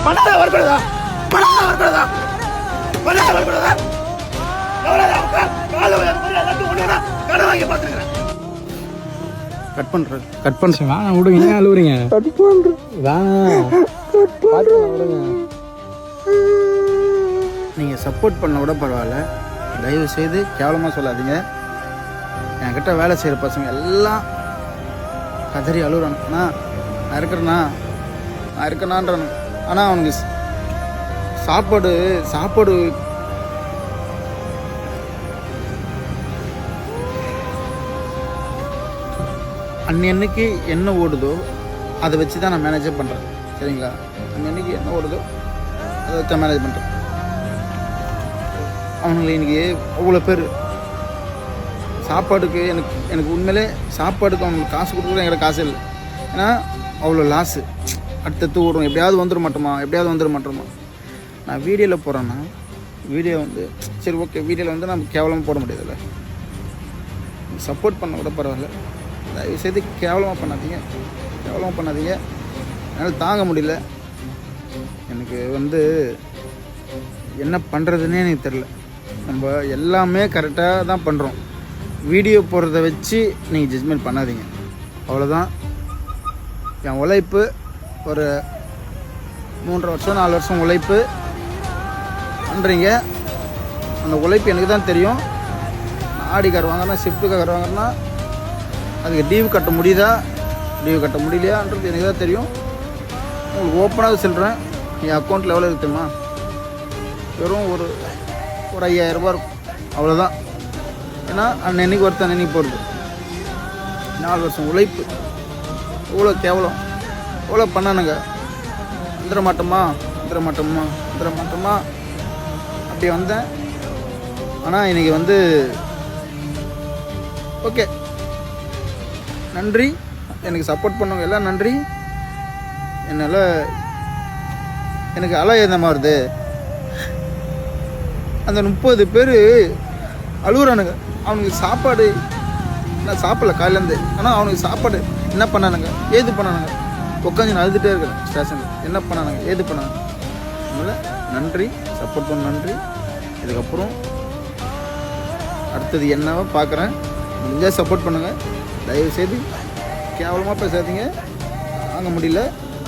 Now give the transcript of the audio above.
பண்ணாத வரக்கூடாதா? பண்ணாத வரக்கூடாதா? பண்ணாத வரக்கூடாதா? கட் பண்றேன். கட் பண்ண வேணாம் விடுங்க. ஏன் அழுவுறீங்க? கட் பண்றேன். வேணாம் விடுங்க. நீங்கள் சப்போர்ட் பண்ண கூட பரவாயில்ல, தயவு செய்து கேவலமாக சொல்லாதீங்க. என்கிட்ட வேலை செய்கிற பசங்க எல்லாம் கதறி அழுகுறானுண்ணா, நான் இருக்கேனான்றானு. ஆனால் அவனுக்கு சாப்பாடு அன்னைக்கு என்ன ஓடுதோ அதை வச்சு தான் நான் மேனேஜே பண்ணுறேன். சரிங்களா? அன்னைக்கு என்ன ஓடுதோ அதை வச்சு மேனேஜ் பண்ணுறேன். அவனுங்களை இன்றைக்கி அவ்வளோ பேர் சாப்பாடுக்கு எனக்கு உண்மையிலே சாப்பாடுக்கு அவனுக்கு காசு கொடுக்குறது என்கிட்ட காசு இல்லை. ஏன்னா அவ்வளோ லாஸு. அடுத்தடுத்து ஓடும், எப்படியாவது வந்துட மாட்டோமா. நான் வீடியோவில் போகிறேன்னா வீடியோ சரி ஓகே, வீடியோவில் நம்ம கேவலமாக போட முடியாதுல்ல. சப்போர்ட் பண்ண கூட பரவாயில்ல, தயவு செய்து கேவலமாக பண்ணாதீங்க. என்னால் தாங்க முடியல. எனக்கு என்ன பண்ணுறதுன்னே எனக்கு தெரில. நம்ம எல்லாமே கரெக்டாக தான் பண்ணுறோம். வீடியோ போடுறத வச்சு நீங்கள் ஜட்ஜ்மெண்ட் பண்ணாதீங்க. அவ்வளோதான். என் உழைப்பு ஒரு 3 வருஷம் 4 வருஷம் உழைப்பு பண்ணுறீங்க. அந்த உழைப்பு எனக்கு தான் தெரியும். ஆடி கார் வாங்கினா, ஷிஃப்ட்டு கார் வாங்கினா அதுக்கு டியூ கட்ட முடியலையான்றது எனக்கு தான் தெரியும். உங்களுக்கு ஓப்பனாக சொல்கிறேன், என் அக்கௌண்ட்டில் எவ்வளோ இருக்கு தெரியுமா? வெறும் ஒரு 5000 ரூபா இருக்கும், அவ்வளோதான். ஏன்னா அன்னைக்கு ஒருத்தன் போடுது. 4 வருஷம் உழைப்பு எவ்வளோ கேவலம், எவ்வளோ பண்ணானுங்க. வந்துட மாட்டோமா அப்படி வந்தேன். ஆனால் இன்றைக்கி ஓகே, நன்றி. எனக்கு சப்போர்ட் பண்ணவங்க எல்லாம் நன்றி. என்னால் எனக்கு அலை என்னமா வருது. அந்த 30 பேர் அழுகுறானுங்க. அவனுக்கு சாப்பாடு நான் சாப்பிடல காலையிலேருந்து. ஆனால் அவனுக்கு சாப்பாடு என்ன பண்ணானுங்க, ஏது பண்ணானுங்க. உட்காந்து நான் அழுதுகிட்டே இருக்கிறேன் ஸ்டேஷனில். என்ன பண்ணானுங்க, ஏது பண்ணானுங்க. அதனால் நன்றி, சப்போர்ட் பண்ண நன்றி. இதுக்கப்புறம் அடுத்தது என்னவோ பார்க்குறேன். முடிஞ்சால் சப்போர்ட் பண்ணுங்கள். தயவுசெய்து கேவலமாக பேசாதீங்க, தாங்க முடியல.